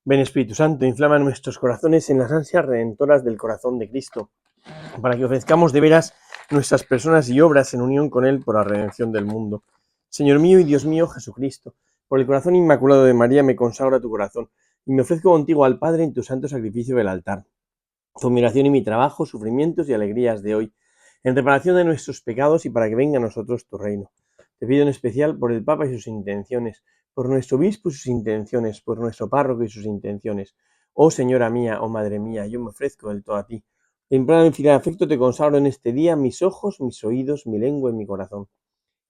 Ven Espíritu Santo, inflama nuestros corazones en las ansias redentoras del corazón de Cristo, para que ofrezcamos de veras nuestras personas y obras en unión con Él por la redención del mundo. Señor mío y Dios mío Jesucristo, por el corazón inmaculado de María me consagro a tu corazón, y me ofrezco contigo al Padre en tu santo sacrificio del altar, con mi oración y mi trabajo, sufrimientos y alegrías de hoy, en reparación de nuestros pecados y para que venga a nosotros tu reino. Te pido en especial por el Papa y sus intenciones, por nuestro obispo y sus intenciones, por nuestro párroco y sus intenciones. Oh Señora mía, oh Madre mía, yo me ofrezco del todo a ti. En plan infinito afecto te consagro en este día mis ojos, mis oídos, mi lengua y mi corazón.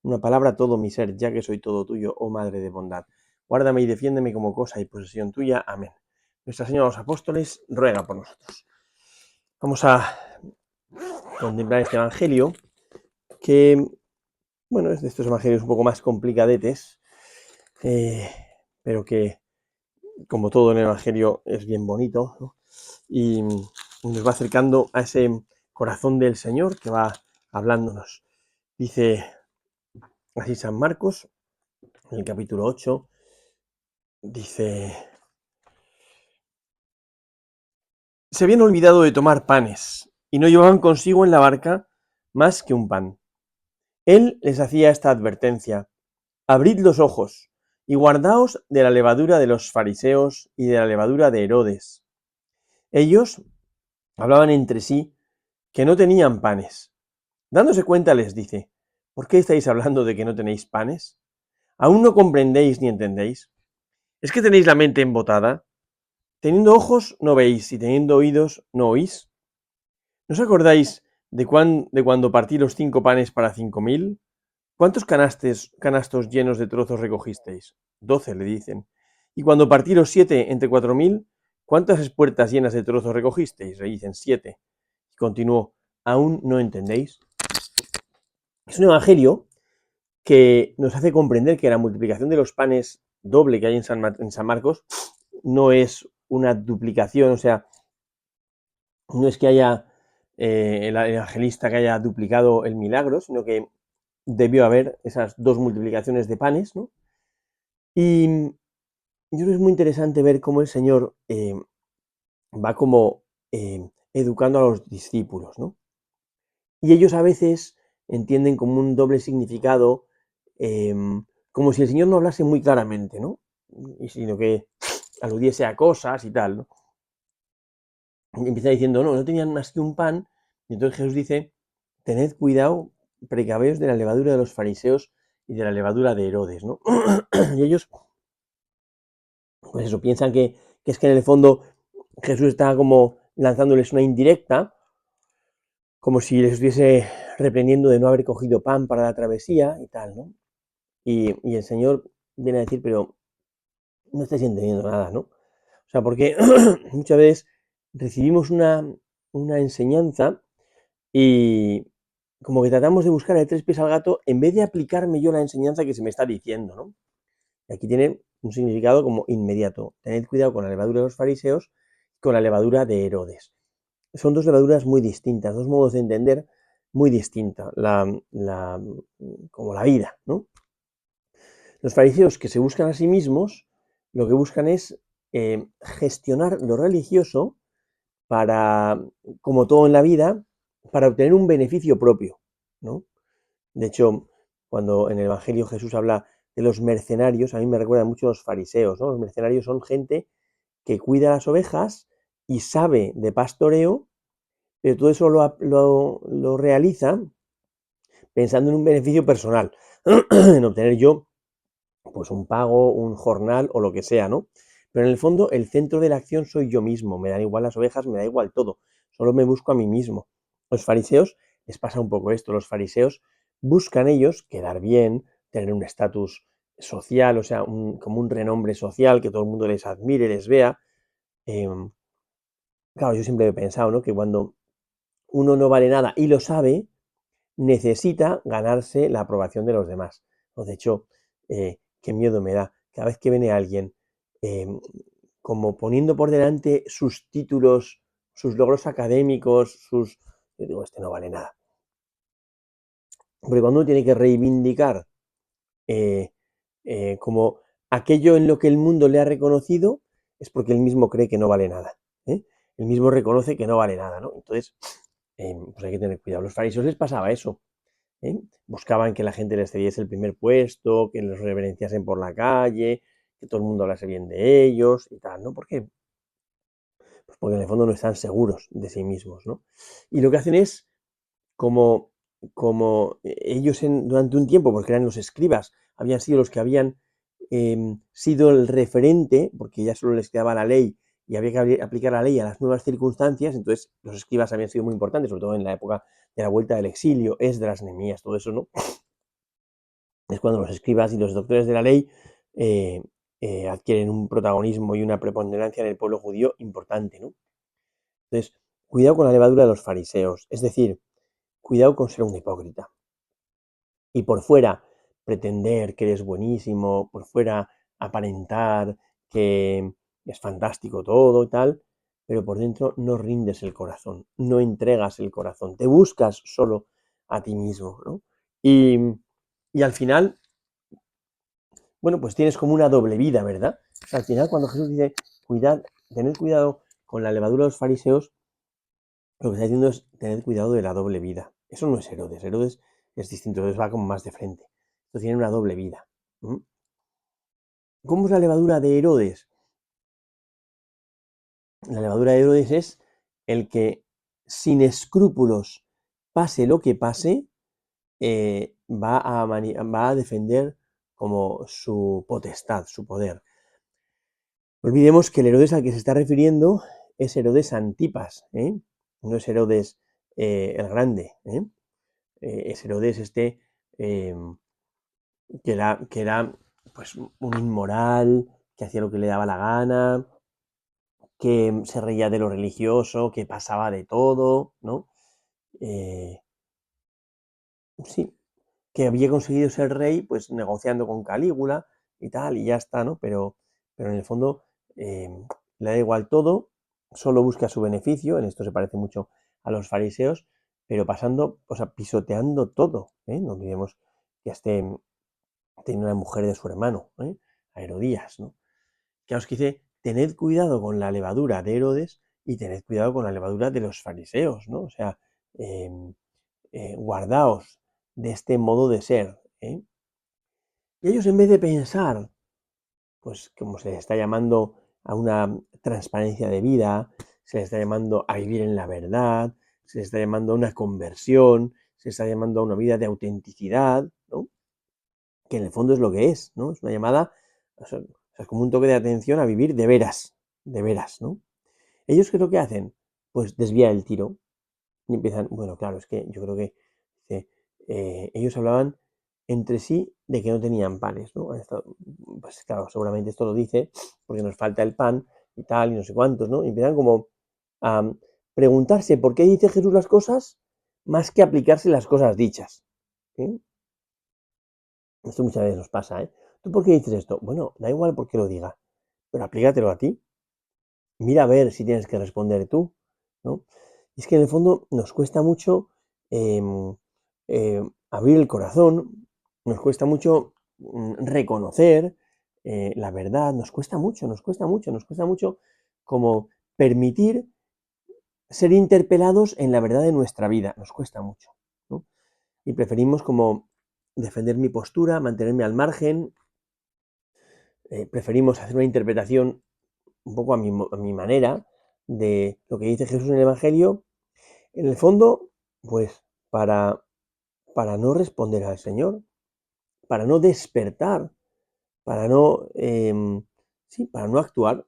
Una palabra todo mi ser, ya que soy todo tuyo, oh Madre de bondad. Guárdame y defiéndeme como cosa y posesión tuya. Amén. Nuestra Señora de los Apóstoles ruega por nosotros. Vamos a contemplar este Evangelio que, bueno, es de estos evangelios un poco más complicadetes, pero que, como todo en el Evangelio, es bien bonito, ¿no? Y nos va acercando a ese corazón del Señor que va hablándonos. Dice así San Marcos, en el capítulo 8, dice: se habían olvidado de tomar panes, y no llevaban consigo en la barca más que un pan. Él les hacía esta advertencia: abrid los ojos, y guardaos de la levadura de los fariseos y de la levadura de Herodes. Ellos hablaban entre sí que no tenían panes. Dándose cuenta les dice: ¿por qué estáis hablando de que no tenéis panes? ¿Aún no comprendéis ni entendéis? ¿Es que tenéis la mente embotada? Teniendo ojos no veis, y teniendo oídos no oís. ¿No os acordáis de cuando partí los 5 panes para 5.000? ¿Cuántos canastos llenos de trozos recogisteis? 12, le dicen. Y cuando partí los 7 entre 4.000, ¿cuántas espuertas llenas de trozos recogisteis? Le dicen 7. Y continuó: ¿aún no entendéis? Es un evangelio que nos hace comprender que la multiplicación de los panes doble que hay en San Marcos no es una duplicación, o sea, no es que haya el evangelista que haya duplicado el milagro, sino que debió haber esas dos multiplicaciones de panes, ¿no? Y yo creo que es muy interesante ver cómo el Señor va como educando a los discípulos, ¿no? Y ellos a veces entienden como un doble significado, como si el Señor no hablase muy claramente, ¿no? Y sino que aludiese a cosas y tal, ¿no? Y empieza diciendo: no, no tenían más que un pan. Y entonces Jesús dice: tened cuidado, precaveos de la levadura de los fariseos y de la levadura de Herodes, ¿no? Y ellos, pues eso, piensan que es que en el fondo Jesús está como lanzándoles una indirecta, como si les estuviese reprendiendo de no haber cogido pan para la travesía y tal, ¿no? Y el Señor viene a decir: pero no estáis entendiendo nada, ¿no? O sea, porque muchas veces recibimos una enseñanza y como que tratamos de buscar de tres pies al gato en vez de aplicarme yo la enseñanza que se me está diciendo, ¿no? Y aquí tiene un significado como inmediato. Tened cuidado con la levadura de los fariseos y con la levadura de Herodes. Son dos levaduras muy distintas, dos modos de entender muy distintos, como la vida, ¿no? Los fariseos que se buscan a sí mismos, lo que buscan es gestionar lo religioso para, como todo en la vida, para obtener un beneficio propio, ¿no? De hecho, cuando en el Evangelio Jesús habla de los mercenarios, a mí me recuerda mucho a los fariseos, ¿no? Los mercenarios son gente que cuida las ovejas y sabe de pastoreo, pero todo eso lo realiza pensando en un beneficio personal, en obtener yo pues un pago, un jornal o lo que sea, ¿no? Pero en el fondo el centro de la acción soy yo mismo, me dan igual las ovejas, me da igual todo, solo me busco a mí mismo. Los fariseos les pasa un poco esto, los fariseos buscan ellos quedar bien, tener un estatus social, o sea, como un renombre social, que todo el mundo les admire, les vea. Eh, claro, yo siempre he pensado, ¿no?, que cuando uno no vale nada y lo sabe, necesita ganarse la aprobación de los demás, ¿no? De hecho, qué miedo me da cada vez que viene alguien eh, como poniendo por delante sus títulos, sus logros académicos, yo digo: este no vale nada. Porque cuando uno tiene que reivindicar eh, como aquello en lo que el mundo le ha reconocido, es porque él mismo cree que no vale nada, ¿eh? Él mismo reconoce que no vale nada, ¿no? Entonces, pues hay que tener cuidado. A los fariseos les pasaba eso, ¿eh? Buscaban que la gente les cediese el primer puesto, que los reverenciasen por la calle, que todo el mundo hablase bien de ellos y tal, ¿no? ¿Por qué? Pues porque en el fondo no están seguros de sí mismos, ¿no? Y lo que hacen es, como, como ellos durante un tiempo, porque eran los escribas, habían sido los que habían sido el referente, porque ya solo les quedaba la ley y había que aplicar la ley a las nuevas circunstancias, entonces los escribas habían sido muy importantes, sobre todo en la época de la vuelta del exilio, Esdras, Nehemías, todo eso, ¿no? Es cuando los escribas y los doctores de la ley eh, adquieren un protagonismo y una preponderancia en el pueblo judío importante, ¿no? Entonces, cuidado con la levadura de los fariseos, es decir, cuidado con ser un hipócrita. Y por fuera pretender que eres buenísimo, por fuera aparentar que es fantástico todo y tal, pero por dentro no rindes el corazón, no entregas el corazón, te buscas solo a ti mismo, ¿no? Y, y al final, bueno, pues tienes como una doble vida, ¿verdad? O sea, al final cuando Jesús dice, cuidad, tened cuidado con la levadura de los fariseos, lo que está diciendo es tener cuidado de la doble vida. Eso no es Herodes. Herodes es distinto, Herodes va como más de frente. Esto tiene una doble vida. ¿Cómo es la levadura de Herodes? La levadura de Herodes es el que sin escrúpulos, pase lo que pase, va a defender como su potestad, su poder. No olvidemos que el Herodes al que se está refiriendo es Herodes Antipas, ¿eh? No es Herodes el Grande, ¿eh? Es Herodes eh, que era pues un inmoral, que hacía lo que le daba la gana, que se reía de lo religioso, que pasaba de todo, ¿no? Eh, sí, que había conseguido ser rey, pues negociando con Calígula y tal, y ya está, ¿no? Pero en el fondo eh, le da igual todo, solo busca su beneficio, en esto se parece mucho a los fariseos, pero pasando, o sea, pisoteando todo, ¿eh? No olvidemos que tenía una mujer de su hermano, ¿eh? A Herodías, ¿no? Que os dice, tened cuidado con la levadura de Herodes y tened cuidado con la levadura de los fariseos, ¿no? O sea, eh, guardaos de este modo de ser, ¿eh? Y ellos en vez de pensar, pues como se les está llamando a una transparencia de vida, se les está llamando a vivir en la verdad, se les está llamando a una conversión, se les está llamando a una vida de autenticidad, ¿no? Que en el fondo es lo que es, ¿no? Es una llamada, o sea, es como un toque de atención a vivir de veras, ¿no? ¿Ellos qué es lo que hacen? Pues desviar el tiro y empiezan, bueno, claro, es que yo creo que ellos hablaban entre sí de que no tenían panes, ¿no? Pues claro, seguramente esto lo dice porque nos falta el pan y tal, y no sé cuántos, ¿no? Y empiezan como a preguntarse por qué dice Jesús las cosas más que aplicarse las cosas dichas, ¿eh? Esto muchas veces nos pasa, ¿eh? ¿Tú por qué dices esto? Bueno, da igual por qué lo diga, pero aplícatelo a ti. Mira a ver si tienes que responder tú, ¿no? Y es que en el fondo nos cuesta mucho abrir el corazón, nos cuesta mucho reconocer la verdad, nos cuesta mucho, nos cuesta mucho, nos cuesta mucho como permitir ser interpelados en la verdad de nuestra vida, nos cuesta mucho, ¿no? Y preferimos como defender mi postura, mantenerme al margen, preferimos hacer una interpretación un poco a mi manera de lo que dice Jesús en el Evangelio, en el fondo, pues para, para no responder al Señor, para no despertar, para no, sí, para no actuar,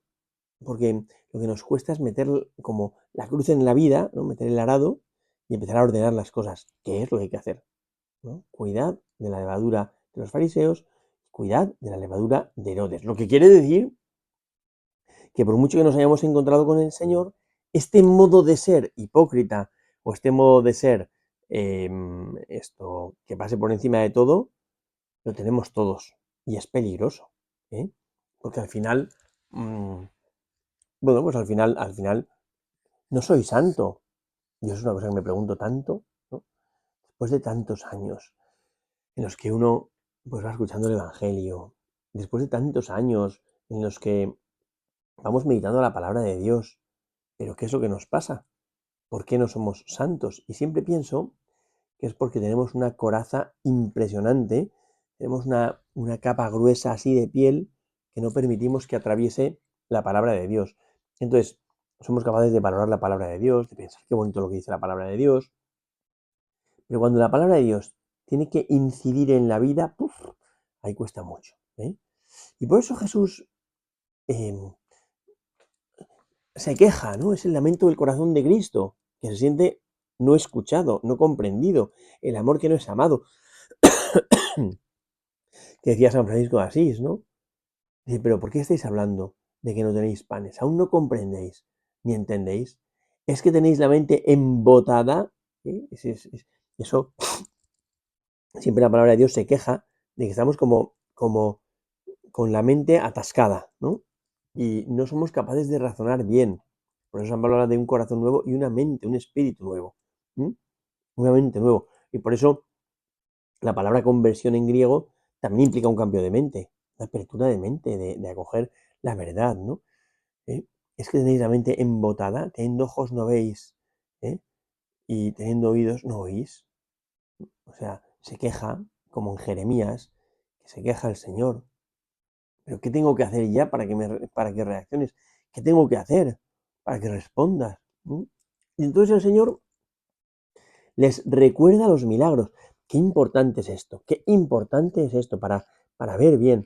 porque lo que nos cuesta es meter como la cruz en la vida, ¿no? Meter el arado y empezar a ordenar las cosas, que es lo que hay que hacer, ¿no? Cuidad de la levadura de los fariseos, cuidad de la levadura de Herodes. Lo que quiere decir que por mucho que nos hayamos encontrado con el Señor, este modo de ser hipócrita o este modo de ser esto que pase por encima de todo, lo tenemos todos y es peligroso, ¿eh? Porque al final, bueno, pues al final no soy santo. Y eso es una cosa que me pregunto tanto, ¿no? Después de tantos años en los que uno pues va escuchando el Evangelio, después de tantos años en los que vamos meditando la palabra de Dios, pero ¿qué es lo que nos pasa? ¿Por qué no somos santos? Y siempre pienso que es porque tenemos una coraza impresionante, tenemos una capa gruesa así de piel que no permitimos que atraviese la palabra de Dios. Entonces, somos capaces de valorar la palabra de Dios, de pensar qué bonito lo que dice la palabra de Dios, pero cuando la palabra de Dios tiene que incidir en la vida, ¡puf!, ahí cuesta mucho, ¿eh? Y por eso Jesús eh, se queja, ¿no? Es el lamento del corazón de Cristo, que se siente no escuchado, no comprendido, el amor que no es amado, que decía San Francisco de Asís, ¿no? Dice, pero ¿por qué estáis hablando de que no tenéis panes? ¿Aún no comprendéis ni entendéis? ¿Es que tenéis la mente embotada? ¿Eh? Eso, siempre la palabra de Dios se queja de que estamos como con la mente atascada, ¿no? Y no somos capaces de razonar bien. Por eso San Pablo habla de un corazón nuevo y una mente, un espíritu nuevo. ¿Mm? Una mente nuevo. Y por eso la palabra conversión en griego también implica un cambio de mente, una apertura de mente, de acoger la verdad, ¿no? ¿Eh? Es que tenéis la mente embotada, teniendo ojos no veis, ¿eh? Y teniendo oídos no oís. O sea, se queja, como en Jeremías, que se queja el Señor. Pero ¿qué tengo que hacer ya para que reacciones? ¿Qué tengo que hacer para que respondas? ¿Mm? Y entonces el Señor les recuerda los milagros. Qué importante es esto, qué importante es esto para ver bien.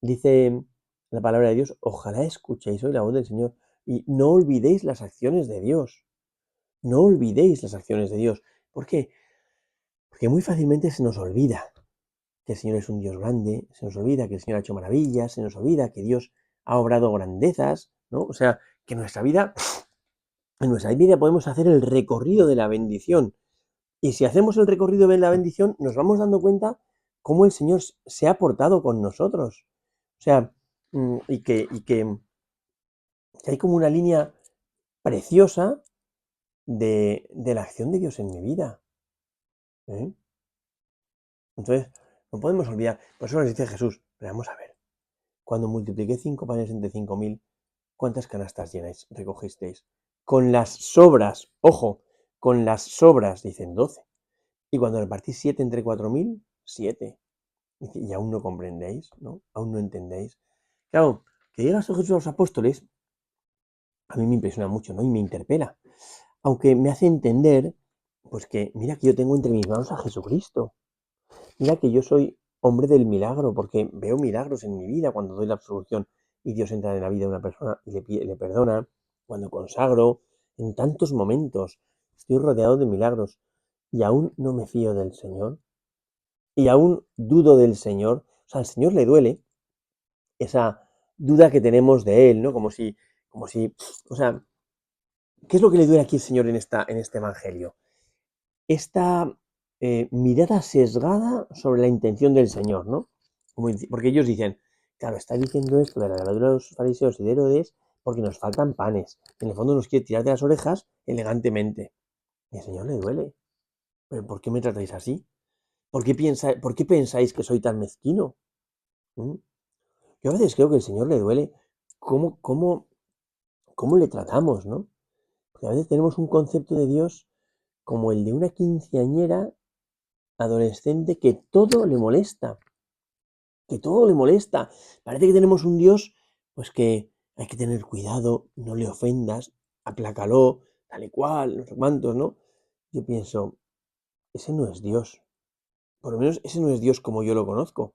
Dice la palabra de Dios, ojalá escuchéis hoy la voz del Señor y no olvidéis las acciones de Dios. No olvidéis las acciones de Dios. ¿Por qué? Porque muy fácilmente se nos olvida que el Señor es un Dios grande, se nos olvida que el Señor ha hecho maravillas, se nos olvida que Dios ha obrado grandezas, ¿no? O sea, que en nuestra vida podemos hacer el recorrido de la bendición. Y si hacemos el recorrido de la bendición, nos vamos dando cuenta cómo el Señor se ha portado con nosotros. O sea, que hay como una línea preciosa de la acción de Dios en mi vida, ¿eh? Entonces, no podemos olvidar. Por eso nos dice Jesús, pero vamos a ver, cuando multipliqué 5 panes entre 5.000, ¿cuántas canastas llenáis recogisteis? Con las sobras, ojo, con las sobras, dicen 12. Y cuando repartís 7 entre 4.000, 7. Y aún no comprendéis, ¿no? Aún no entendéis. Claro, que diga esto Jesús a los apóstoles, a mí me impresiona mucho, ¿no? Y me interpela. Aunque me hace entender, pues que mira que yo tengo entre mis manos a Jesucristo. Mira que yo soy hombre del milagro, porque veo milagros en mi vida cuando doy la absolución y Dios entra en la vida de una persona y le perdona, cuando consagro, en tantos momentos. Estoy rodeado de milagros y aún no me fío del Señor y aún dudo del Señor. O sea, al Señor le duele esa duda que tenemos de Él, ¿no? O sea, ¿qué es lo que le duele aquí al Señor en este evangelio? Esta mirada sesgada sobre la intención del Señor, ¿no? Porque ellos dicen, claro, está diciendo esto de la levadura de los fariseos y de Herodes porque nos faltan panes. En el fondo nos quiere tirar de las orejas elegantemente. Y al Señor le duele. ¿Pero por qué me tratáis así? ¿Por qué pensáis que soy tan mezquino? ¿Mm? Yo a veces creo que al Señor le duele cómo, cómo, cómo le tratamos, ¿no? Porque a veces tenemos un concepto de Dios como el de una quinceañera adolescente que todo le molesta, que todo le molesta. Parece que tenemos un Dios, pues que hay que tener cuidado, no le ofendas, aplácalo, tal y cual, no sé cuántos, ¿no? Yo pienso, ese no es Dios. Por lo menos ese no es Dios como yo lo conozco.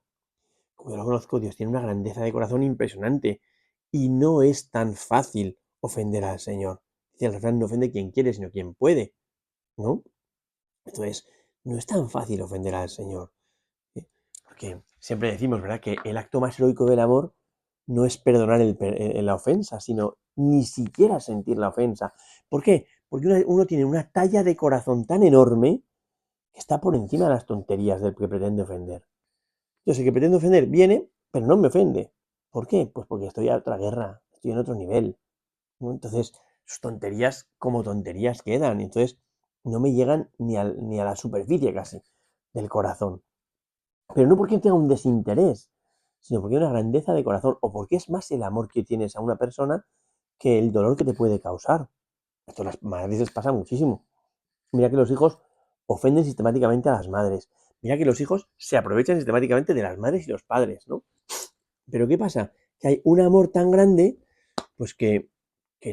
Como yo lo conozco, Dios tiene una grandeza de corazón impresionante y no es tan fácil ofender al Señor. Dice el refrán, no ofende quien quiere, sino quien puede, ¿no? Entonces, no es tan fácil ofender al Señor. Porque siempre decimos, ¿verdad?, que el acto más heroico del amor no es perdonar la ofensa, sino ni siquiera sentir la ofensa. ¿Por qué? Porque uno tiene una talla de corazón tan enorme que está por encima de las tonterías del que pretende ofender. Yo sé que pretende ofender, viene, pero no me ofende. ¿Por qué? Pues porque estoy a otra guerra, estoy en otro nivel, ¿no? Entonces, sus tonterías como tonterías quedan. Entonces, no me llegan ni a la superficie casi del corazón. Pero no porque tenga un desinterés, sino porque hay una grandeza de corazón, o porque es más el amor que tienes a una persona que el dolor que te puede causar. Esto a las madres les pasa muchísimo. Mira que los hijos ofenden sistemáticamente a las madres. Mira que los hijos se aprovechan sistemáticamente de las madres y los padres, ¿no? Pero ¿qué pasa? Que hay un amor tan grande, pues que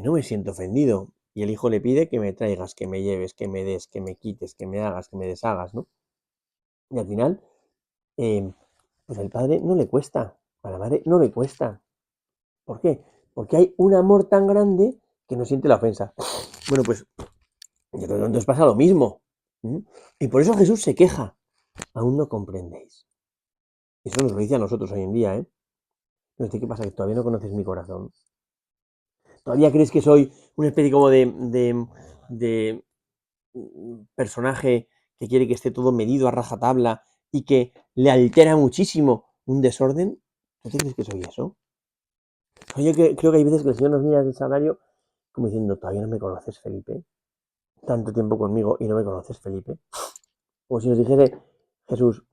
no me siento ofendido. Y el hijo le pide que me traigas, que me lleves, que me des, que me quites, que me hagas, que me deshagas, ¿no? Y al final, eh, pues al padre no le cuesta, a la madre no le cuesta. ¿Por qué? Porque hay un amor tan grande que no siente la ofensa. Bueno, pues entonces pasa lo mismo. ¿Mm? Y por eso Jesús se queja. Aún no comprendéis. Eso nos lo dice a nosotros hoy en día, ¿eh? Pero ¿qué pasa? Que todavía no conoces mi corazón. Todavía crees que soy una especie como de personaje que quiere que esté todo medido a rajatabla y que le altera muchísimo un desorden. ¿Tú te crees que soy eso? Yo creo que hay veces que el Señor nos mira desde el salario como diciendo, todavía no me conoces, Felipe. Tanto tiempo conmigo y no me conoces, Felipe. O si nos dijese, Jesús,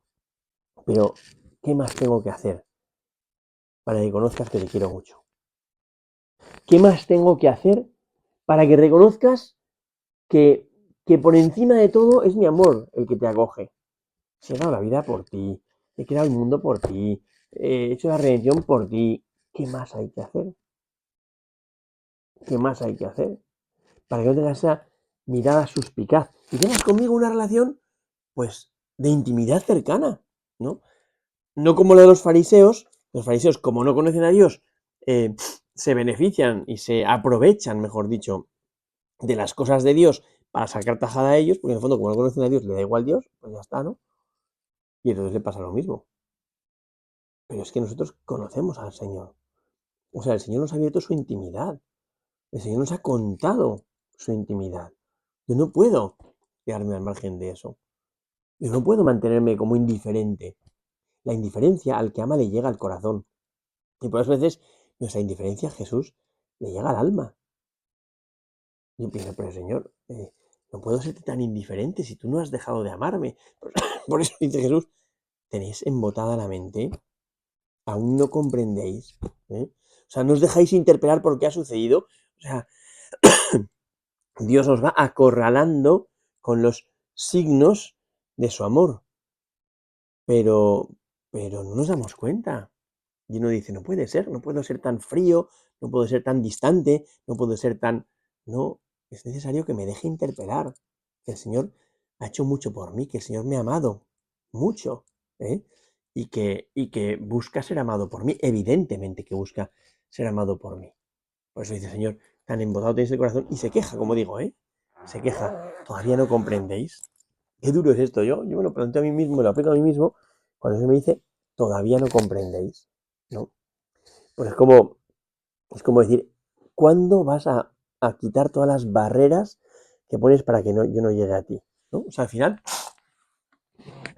pero ¿qué más tengo que hacer para que conozcas que te quiero mucho? ¿Qué más tengo que hacer para que reconozcas que, que por encima de todo es mi amor el que te acoge? Si he dado la vida por ti, he creado el mundo por ti, he hecho la redención por ti. ¿Qué más hay que hacer? ¿Qué más hay que hacer? Para que no tengas esa mirada suspicaz y tengas conmigo una relación, pues, de intimidad cercana, ¿no? No como la de los fariseos, como no conocen a Dios, se benefician y se aprovechan, mejor dicho, de las cosas de Dios para sacar tajada a ellos, porque en el fondo, como no conocen a Dios, le da igual Dios, pues ya está, ¿no? Y entonces le pasa lo mismo. Pero es que nosotros conocemos al Señor. O sea, el Señor nos ha abierto su intimidad. El Señor nos ha contado su intimidad. Yo no puedo quedarme al margen de eso. Yo no puedo mantenerme como indiferente. La indiferencia al que ama le llega al corazón. Y por eso veces nuestra indiferencia a Jesús le llega al alma. Yo pienso, pero Señor, no puedo ser tan indiferente si tú no has dejado de amarme. Por eso dice Jesús, tenéis embotada la mente, aún no comprendéis. ¿Eh? O sea, no os dejáis interpelar por qué ha sucedido. O sea, Dios os va acorralando con los signos de su amor. Pero, pero no nos damos cuenta. Y uno dice, no puede ser, no puedo ser tan frío, no puedo ser tan distante, no puedo ser tan... No, es necesario que me deje interpelar, que el Señor ha hecho mucho por mí, que el Señor me ha amado mucho, ¿eh? Y que busca ser amado por mí, evidentemente que busca ser amado por mí. Por eso dice el Señor, tan embotado tenéis el corazón, y se queja, como digo, ¿eh? Se queja, todavía no comprendéis. Qué duro es esto, yo me lo planteo a mí mismo, me lo aplico a mí mismo, cuando se me dice, todavía no comprendéis, ¿no? Pues es como decir, ¿cuándo vas a quitar todas las barreras que pones para que yo no llegue a ti? ¿No? O sea, al final,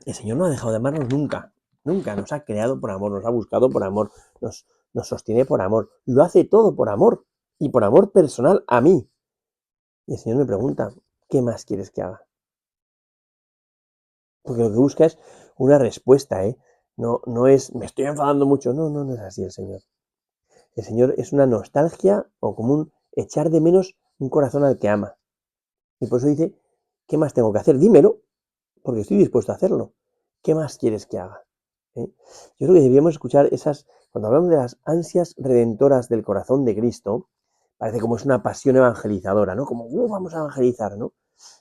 el Señor no ha dejado de amarnos nunca. Nunca nos ha creado por amor, nos ha buscado por amor, nos sostiene por amor. Lo hace todo por amor y por amor personal a mí. Y el Señor me pregunta, ¿qué más quieres que haga? Porque lo que busca es una respuesta, ¿eh? No, no es, me estoy enfadando mucho. No, no, no es así el Señor. El Señor es una nostalgia o como un echar de menos un corazón al que ama. Y por eso dice, ¿qué más tengo que hacer? Dímelo, porque estoy dispuesto a hacerlo. ¿Qué más quieres que haga? ¿Eh? Yo creo que deberíamos escuchar esas, cuando hablamos de las ansias redentoras del corazón de Cristo, parece como es una pasión evangelizadora, ¿no? Como, vamos a evangelizar, ¿no?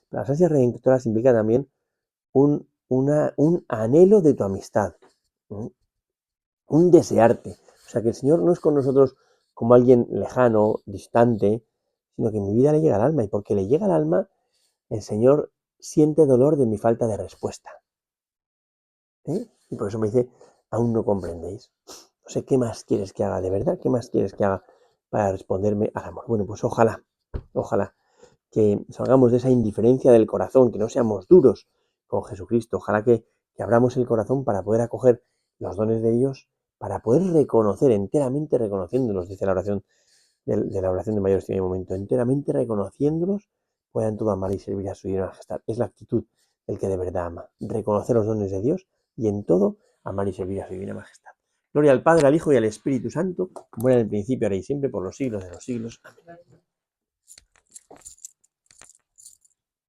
Pero las ansias redentoras implican también un anhelo de tu amistad, ¿eh? Un desearte. O sea, que el Señor no es con nosotros como alguien lejano, distante, sino que mi vida le llega al alma. Y porque le llega al alma, el Señor siente dolor de mi falta de respuesta. ¿Eh? Y por eso me dice, aún no comprendéis. No sé, ¿qué más quieres que haga de verdad? ¿Qué más quieres que haga para responderme al amor? Bueno, pues ojalá que salgamos de esa indiferencia del corazón, que no seamos duros con Jesucristo. Ojalá que abramos el corazón para poder acoger los dones de Dios, para poder reconocer, enteramente reconociéndolos, dice la oración de la oración de mayor estima y momento, enteramente reconociéndolos, puedan todo amar y servir a su divina majestad. Es la actitud del que de verdad ama, reconocer los dones de Dios y en todo amar y servir a su divina majestad. Gloria al Padre, al Hijo y al Espíritu Santo, como era en el principio, ahora y siempre, por los siglos de los siglos. Amén.